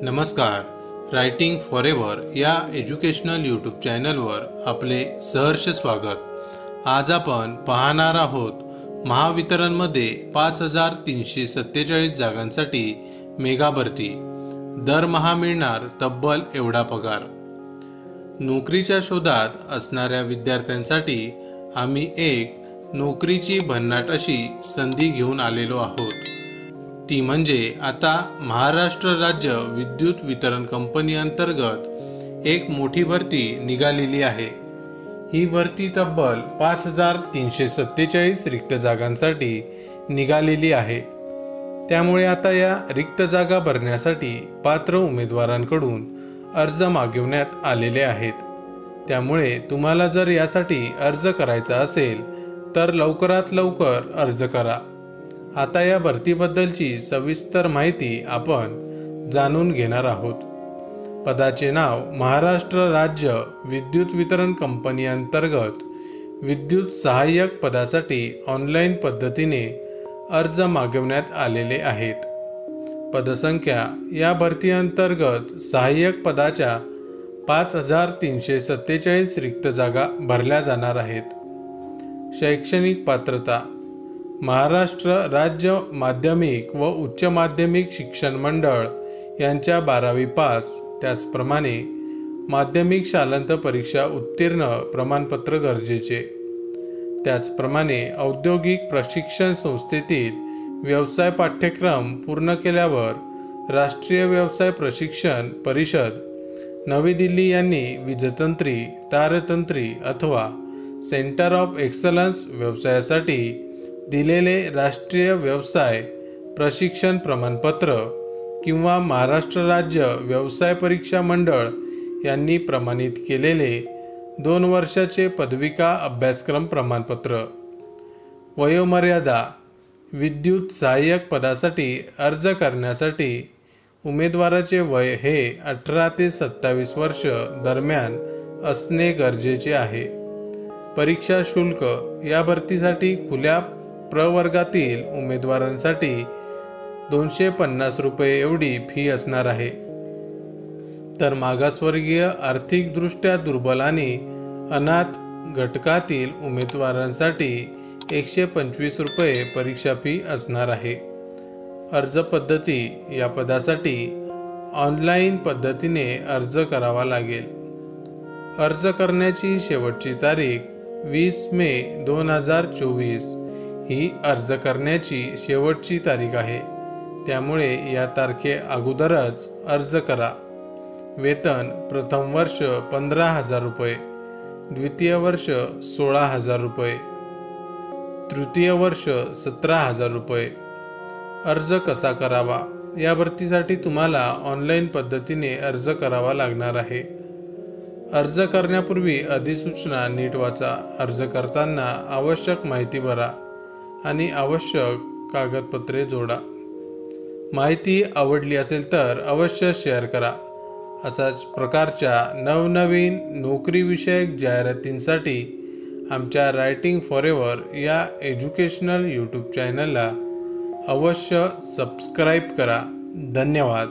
नमस्कार. Writing forever या educational YouTube चॅनलवर आपले सहर्ष स्वागत. आज आपण पाहणार आहोत महावितरणमध्ये 5347 जागांसाठी मेगा भरती. दरमहा मिळणार तब्बल एवढा पगार. नोकरीच्या शोधात असणाऱ्या विद्यार्थ्यांसाठी आम्ही एक नोकरीची भन्नाट अशी संधी घेऊन आलेलो आहोत. ती म्हणजे आता महाराष्ट्र राज्य विद्युत वितरण कंपनी अंतर्गत एक मोठी भरती निघालेली आहे. ही भरती तब्बल 5347 रिक्त जागांसाठी निघालेली आहे. त्यामुळे आता या रिक्त जागा भरण्यासाठी पात्र उमेदवारांकडून अर्ज मागवण्यात आलेले आहेत. त्यामुळे तुम्हाला जर यासाठी अर्ज करायचा असेल तर लवकरात लवकर अर्ज करा. आता या भरतीबद्दलची सविस्तर माहिती आपण जाणून घेणार आहोत. पदाचे नाव महाराष्ट्र राज्य विद्युत वितरण कंपनी अंतर्गत विद्युत सहाय्यक पदासाठी ऑनलाईन पद्धतीने अर्ज मागवण्यात आलेले आहेत. पदसंख्या या भरती अंतर्गत सहाय्यक पदाच्या 5347 रिक्त जागा भरल्या जाणार आहेत. शैक्षणिक पात्रता महाराष्ट्र राज्य माध्यमिक व उच्च माध्यमिक शिक्षण मंडळ यांच्या 12वी पास, त्याचप्रमाणे माध्यमिक शालांत परीक्षा उत्तीर्ण प्रमाणपत्र गरजेचे. त्याचप्रमाणे औद्योगिक प्रशिक्षण संस्थेतील व्यवसाय पाठ्यक्रम पूर्ण केल्यावर राष्ट्रीय व्यवसाय प्रशिक्षण परिषद नवी दिल्ली यांनी वीजतंत्री, तारतंत्री अथवा सेंटर ऑफ एक्सलन्स व्यवसायासाठी दिलेले राष्ट्रीय व्यवसाय प्रशिक्षण प्रमाणपत्र किंवा महाराष्ट्र राज्य व्यवसाय परीक्षा मंडळ यांनी प्रमाणित केलेले 2 वर्षाचे पदविका अभ्यासक्रम प्रमाणपत्र. वयोमर्यादा विद्युत सहाय्यक पदासाठी अर्ज करण्यासाठी उमेदवाराचे वय हे 18 ते 27 वर्ष दरम्यान असणे गरजेचे आहे. परीक्षा शुल्क या भरतीसाठी खुल्या प्रवर्गातील उमेदवारांसाठी 250 रुपये एवढी फी असणार आहे. तर मागासवर्गीय, आर्थिकदृष्ट्या दुर्बल आणि अनाथ घटकातील उमेदवारांसाठी 125 रुपये परीक्षा फी असणार आहे. अर्ज पद्धती या पदासाठी ऑनलाईन पद्धतीने अर्ज करावा लागेल. अर्ज करण्याची शेवटची तारीख 20 मे 2024 ही अर्ज करण्याची शेवटची तारीख आहे. त्यामुळे या तारखे अगोदरच अर्ज करा. वेतन प्रथम वर्ष 15,000 रुपये, द्वितीय वर्ष 16,000 रुपये, तृतीय वर्ष 17,000 रुपये. अर्ज कसा करावा? या भरतीसाठी तुम्हाला ऑनलाईन पद्धतीने अर्ज करावा लागणार आहे. अर्ज करण्यापूर्वी अधिसूचना नीट वाचा. अर्ज करताना आवश्यक माहिती भरा आणि आवश्यक कागदपत्रे जोडा. माहिती आवडली असेल तर अवश्य शेअर करा. अशाच प्रकारच्या नवनवीन नोकरीविषयक जाहिरातींसाठी आमच्या रायटिंग फॉरेवर या एज्युकेशनल यूट्यूब चॅनलला अवश्य सबस्क्राईब करा. धन्यवाद.